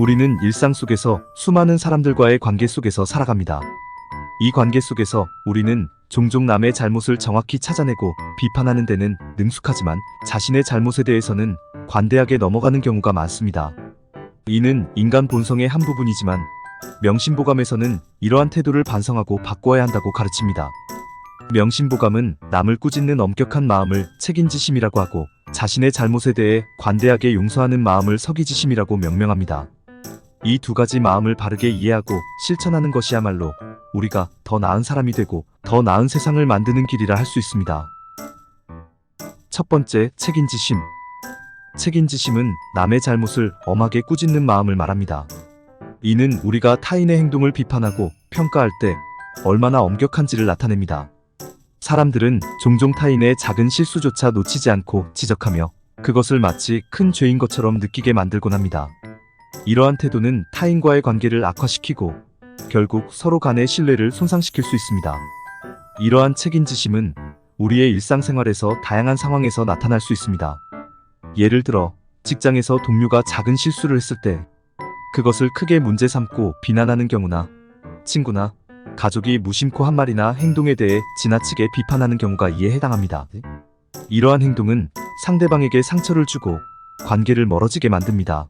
우리는 일상 속에서 수많은 사람들과의 관계 속에서 살아갑니다. 이 관계 속에서 우리는 종종 남의 잘못을 정확히 찾아내고 비판하는 데는 능숙하지만 자신의 잘못에 대해서는 관대하게 넘어가는 경우가 많습니다. 이는 인간 본성의 한 부분이지만 명심보감에서는 이러한 태도를 반성하고 바꿔야 한다고 가르칩니다. 명심보감은 남을 꾸짖는 엄격한 마음을 책임지심이라고 하고 자신의 잘못에 대해 관대하게 용서하는 마음을 서기지심이라고 명명합니다. 이 두 가지 마음을 바르게 이해하고 실천하는 것이야말로 우리가 더 나은 사람이 되고 더 나은 세상을 만드는 길이라 할 수 있습니다. 첫 번째, 책임지심. 책임지심은 남의 잘못을 엄하게 꾸짖는 마음을 말합니다. 이는 우리가 타인의 행동을 비판하고 평가할 때 얼마나 엄격한지를 나타냅니다. 사람들은 종종 타인의 작은 실수조차 놓치지 않고 지적하며 그것을 마치 큰 죄인 것처럼 느끼게 만들곤 합니다. 이러한 태도는 타인과의 관계를 악화시키고 결국 서로 간의 신뢰를 손상시킬 수 있습니다. 이러한 책임지심은 우리의 일상생활에서 다양한 상황에서 나타날 수 있습니다. 예를 들어 직장에서 동료가 작은 실수를 했을 때 그것을 크게 문제 삼고 비난하는 경우나 친구나 가족이 무심코 한 말이나 행동에 대해 지나치게 비판하는 경우가 이에 해당합니다. 이러한 행동은 상대방에게 상처를 주고 관계를 멀어지게 만듭니다.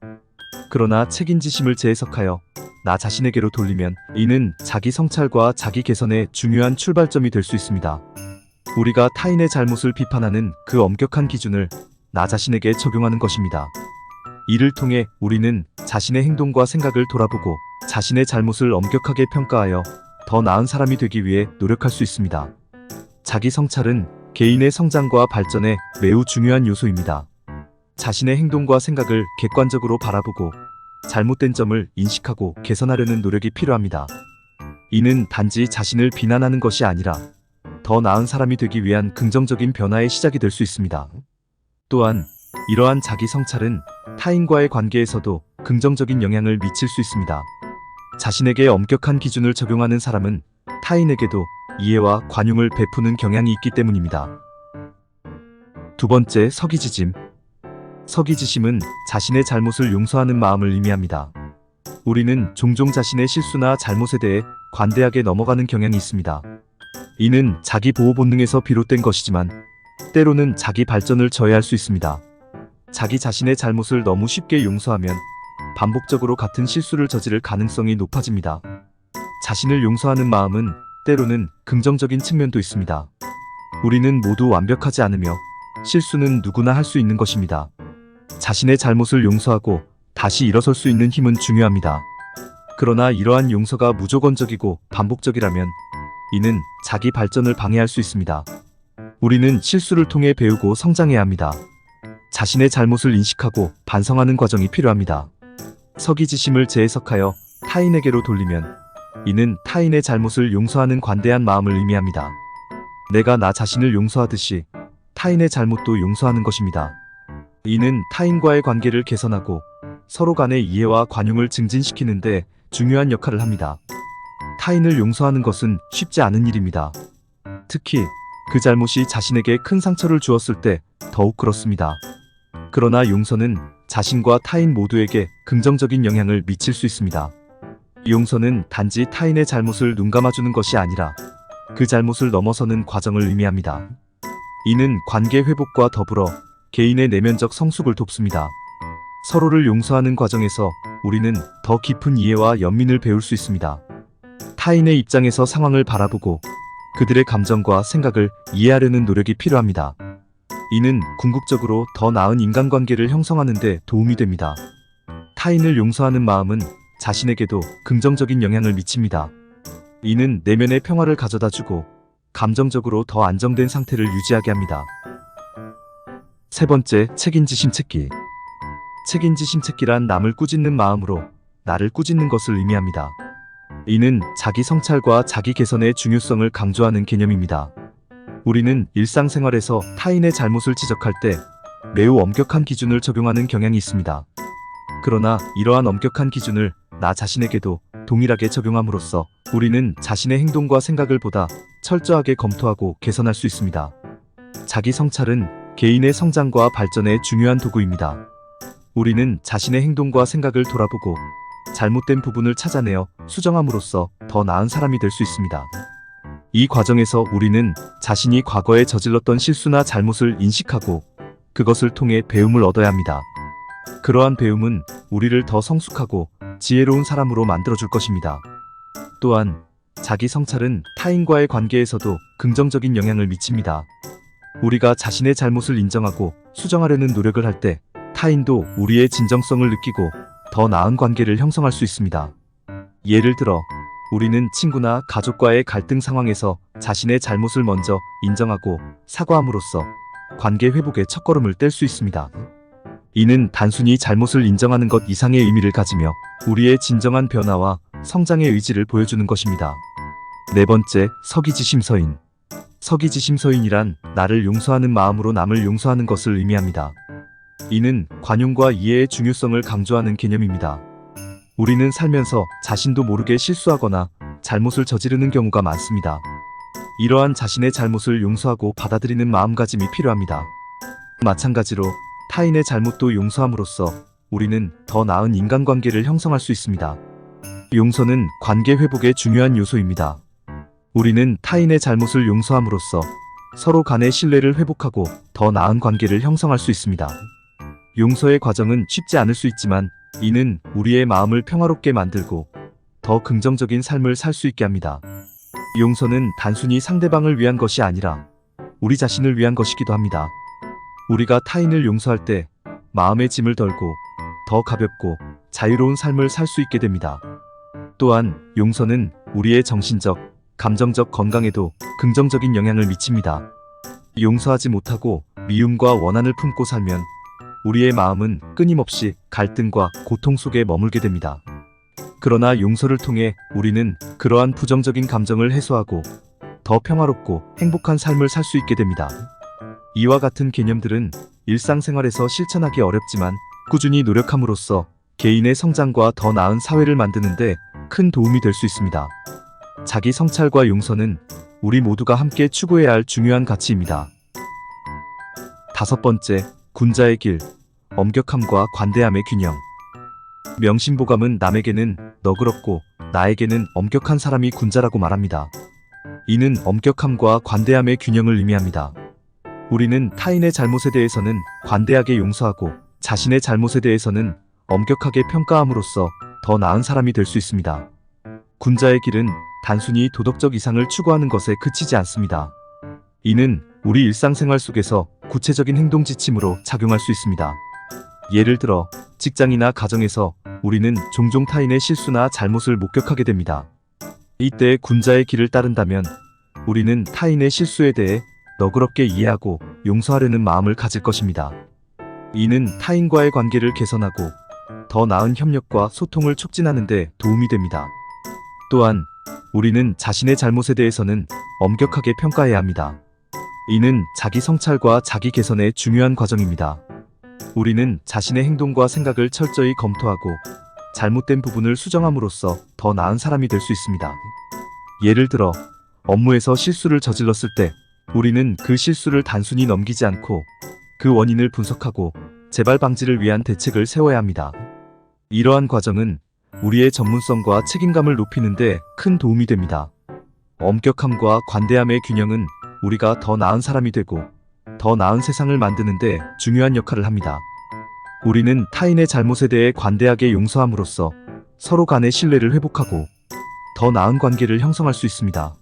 그러나 책임지심을 재해석하여 나 자신에게로 돌리면 이는 자기 성찰과 자기 개선의 중요한 출발점이 될 수 있습니다. 우리가 타인의 잘못을 비판하는 그 엄격한 기준을 나 자신에게 적용하는 것입니다. 이를 통해 우리는 자신의 행동과 생각을 돌아보고 자신의 잘못을 엄격하게 평가하여 더 나은 사람이 되기 위해 노력할 수 있습니다. 자기 성찰은 개인의 성장과 발전에 매우 중요한 요소입니다. 자신의 행동과 생각을 객관적으로 바라보고 잘못된 점을 인식하고 개선하려는 노력이 필요합니다. 이는 단지 자신을 비난하는 것이 아니라 더 나은 사람이 되기 위한 긍정적인 변화의 시작이 될 수 있습니다. 또한 이러한 자기 성찰은 타인과의 관계에서도 긍정적인 영향을 미칠 수 있습니다. 자신에게 엄격한 기준을 적용하는 사람은 타인에게도 이해와 관용을 베푸는 경향이 있기 때문입니다. 두 번째, 서기지심. 서기지심은 자신의 잘못을 용서하는 마음을 의미합니다. 우리는 종종 자신의 실수나 잘못에 대해 관대하게 넘어가는 경향이 있습니다. 이는 자기 보호 본능에서 비롯된 것이지만 때로는 자기 발전을 저해할 수 있습니다. 자기 자신의 잘못을 너무 쉽게 용서하면 반복적으로 같은 실수를 저지를 가능성이 높아집니다. 자신을 용서하는 마음은 때로는 긍정적인 측면도 있습니다. 우리는 모두 완벽하지 않으며 실수는 누구나 할 수 있는 것입니다. 자신의 잘못을 용서하고 다시 일어설 수 있는 힘은 중요합니다. 그러나 이러한 용서가 무조건적이고 반복적이라면 이는 자기 발전을 방해할 수 있습니다. 우리는 실수를 통해 배우고 성장해야 합니다. 자신의 잘못을 인식하고 반성하는 과정이 필요합니다. 서기지심을 재해석하여 타인에게로 돌리면 이는 타인의 잘못을 용서하는 관대한 마음을 의미합니다. 내가 나 자신을 용서하듯이 타인의 잘못도 용서하는 것입니다. 이는 타인과의 관계를 개선하고 서로 간의 이해와 관용을 증진시키는 데 중요한 역할을 합니다. 타인을 용서하는 것은 쉽지 않은 일입니다. 특히 그 잘못이 자신에게 큰 상처를 주었을 때 더욱 그렇습니다. 그러나 용서는 자신과 타인 모두에게 긍정적인 영향을 미칠 수 있습니다. 용서는 단지 타인의 잘못을 눈감아주는 것이 아니라 그 잘못을 넘어서는 과정을 의미합니다. 이는 관계 회복과 더불어 개인의 내면적 성숙을 돕습니다. 서로를 용서하는 과정에서 우리는 더 깊은 이해와 연민을 배울 수 있습니다. 타인의 입장에서 상황을 바라보고 그들의 감정과 생각을 이해하려는 노력이 필요합니다. 이는 궁극적으로 더 나은 인간관계를 형성하는 데 도움이 됩니다. 타인을 용서하는 마음은 자신에게도 긍정적인 영향을 미칩니다. 이는 내면의 평화를 가져다주고 감정적으로 더 안정된 상태를 유지하게 합니다. 세 번째, 책임지심 찾기. 책임지심 찾기란 남을 꾸짖는 마음으로 나를 꾸짖는 것을 의미합니다. 이는 자기 성찰과 자기 개선의 중요성을 강조하는 개념입니다. 우리는 일상생활에서 타인의 잘못을 지적할 때 매우 엄격한 기준을 적용하는 경향이 있습니다. 그러나 이러한 엄격한 기준을 나 자신에게도 동일하게 적용함으로써 우리는 자신의 행동과 생각을 보다 철저하게 검토하고 개선할 수 있습니다. 자기 성찰은 개인의 성장과 발전의 중요한 도구입니다. 우리는 자신의 행동과 생각을 돌아보고 잘못된 부분을 찾아내어 수정함으로써 더 나은 사람이 될 수 있습니다. 이 과정에서 우리는 자신이 과거에 저질렀던 실수나 잘못을 인식하고 그것을 통해 배움을 얻어야 합니다. 그러한 배움은 우리를 더 성숙하고 지혜로운 사람으로 만들어줄 것입니다. 또한 자기 성찰은 타인과의 관계에서도 긍정적인 영향을 미칩니다. 우리가 자신의 잘못을 인정하고 수정하려는 노력을 할 때 타인도 우리의 진정성을 느끼고 더 나은 관계를 형성할 수 있습니다. 예를 들어 우리는 친구나 가족과의 갈등 상황에서 자신의 잘못을 먼저 인정하고 사과함으로써 관계 회복의 첫걸음을 뗄 수 있습니다. 이는 단순히 잘못을 인정하는 것 이상의 의미를 가지며 우리의 진정한 변화와 성장의 의지를 보여주는 것입니다. 네 번째, 서기지심서인. 서기지심서인이란 나를 용서하는 마음으로 남을 용서하는 것을 의미합니다. 이는 관용과 이해의 중요성을 강조하는 개념입니다. 우리는 살면서 자신도 모르게 실수하거나 잘못을 저지르는 경우가 많습니다. 이러한 자신의 잘못을 용서하고 받아들이는 마음가짐이 필요합니다. 마찬가지로 타인의 잘못도 용서함으로써 우리는 더 나은 인간관계를 형성할 수 있습니다. 용서는 관계 회복의 중요한 요소입니다. 우리는 타인의 잘못을 용서함으로써 서로 간의 신뢰를 회복하고 더 나은 관계를 형성할 수 있습니다. 용서의 과정은 쉽지 않을 수 있지만 이는 우리의 마음을 평화롭게 만들고 더 긍정적인 삶을 살 수 있게 합니다. 용서는 단순히 상대방을 위한 것이 아니라 우리 자신을 위한 것이기도 합니다. 우리가 타인을 용서할 때 마음의 짐을 덜고 더 가볍고 자유로운 삶을 살 수 있게 됩니다. 또한 용서는 우리의 정신적, 감정적 건강에도 긍정적인 영향을 미칩니다. 용서하지 못하고 미움과 원한을 품고 살면 우리의 마음은 끊임없이 갈등과 고통 속에 머물게 됩니다. 그러나 용서를 통해 우리는 그러한 부정적인 감정을 해소하고 더 평화롭고 행복한 삶을 살 수 있게 됩니다. 이와 같은 개념들은 일상생활에서 실천하기 어렵지만 꾸준히 노력함으로써 개인의 성장과 더 나은 사회를 만드는 데 큰 도움이 될 수 있습니다. 자기 성찰과 용서는 우리 모두가 함께 추구해야 할 중요한 가치입니다. 다섯 번째, 군자의 길, 엄격함과 관대함의 균형. 명심보감은 남에게는 너그럽고 나에게는 엄격한 사람이 군자라고 말합니다. 이는 엄격함과 관대함의 균형을 의미합니다. 우리는 타인의 잘못에 대해서는 관대하게 용서하고 자신의 잘못에 대해서는 엄격하게 평가함으로써 더 나은 사람이 될 수 있습니다. 군자의 길은 단순히 도덕적 이상을 추구하는 것에 그치지 않습니다. 이는 우리 일상생활 속에서 구체적인 행동 지침으로 작용할 수 있습니다. 예를 들어 직장이나 가정에서 우리는 종종 타인의 실수나 잘못을 목격하게 됩니다. 이때 군자의 길을 따른다면 우리는 타인의 실수에 대해 너그럽게 이해하고 용서하려는 마음을 가질 것입니다. 이는 타인과의 관계를 개선하고 더 나은 협력과 소통을 촉진하는 데 도움이 됩니다. 또한 우리는 자신의 잘못에 대해서는 엄격하게 평가해야 합니다. 이는 자기 성찰과 자기 개선의 중요한 과정입니다. 우리는 자신의 행동과 생각을 철저히 검토하고 잘못된 부분을 수정함으로써 더 나은 사람이 될 수 있습니다. 예를 들어 업무에서 실수를 저질렀을 때 우리는 그 실수를 단순히 넘기지 않고 그 원인을 분석하고 재발 방지를 위한 대책을 세워야 합니다. 이러한 과정은 우리의 전문성과 책임감을 높이는 데 큰 도움이 됩니다. 엄격함과 관대함의 균형은 우리가 더 나은 사람이 되고 더 나은 세상을 만드는 데 중요한 역할을 합니다. 우리는 타인의 잘못에 대해 관대하게 용서함으로써 서로 간의 신뢰를 회복하고 더 나은 관계를 형성할 수 있습니다.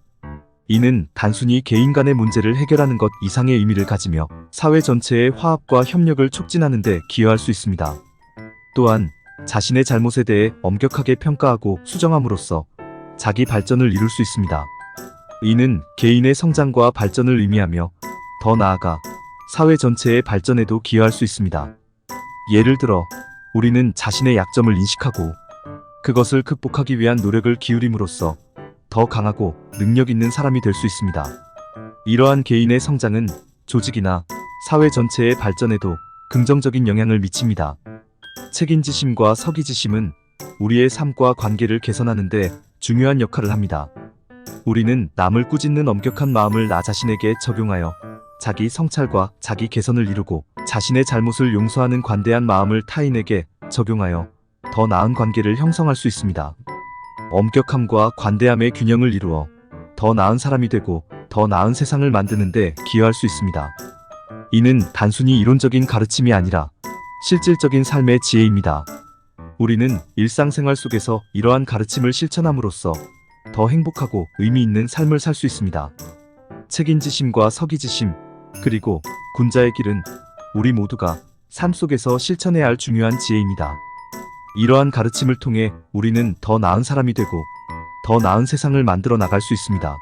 이는 단순히 개인 간의 문제를 해결하는 것 이상의 의미를 가지며 사회 전체의 화합과 협력을 촉진하는 데 기여할 수 있습니다. 또한 자신의 잘못에 대해 엄격하게 평가하고 수정함으로써 자기 발전을 이룰 수 있습니다. 이는 개인의 성장과 발전을 의미하며 더 나아가 사회 전체의 발전에도 기여할 수 있습니다. 예를 들어 우리는 자신의 약점을 인식하고 그것을 극복하기 위한 노력을 기울임으로써 더 강하고 능력 있는 사람이 될 수 있습니다. 이러한 개인의 성장은 조직이나 사회 전체의 발전에도 긍정적인 영향을 미칩니다. 책임지심과 서기지심은 우리의 삶과 관계를 개선하는 데 중요한 역할을 합니다. 우리는 남을 꾸짖는 엄격한 마음을 나 자신에게 적용하여 자기 성찰과 자기 개선을 이루고 자신의 잘못을 용서하는 관대한 마음을 타인에게 적용하여 더 나은 관계를 형성할 수 있습니다. 엄격함과 관대함의 균형을 이루어 더 나은 사람이 되고 더 나은 세상을 만드는 데 기여할 수 있습니다. 이는 단순히 이론적인 가르침이 아니라 실질적인 삶의 지혜입니다. 우리는 일상생활 속에서 이러한 가르침을 실천함으로써 더 행복하고 의미 있는 삶을 살 수 있습니다. 책임지심과 서기지심, 그리고 군자의 길은 우리 모두가 삶 속에서 실천해야 할 중요한 지혜입니다. 이러한 가르침을 통해 우리는 더 나은 사람이 되고 더 나은 세상을 만들어 나갈 수 있습니다.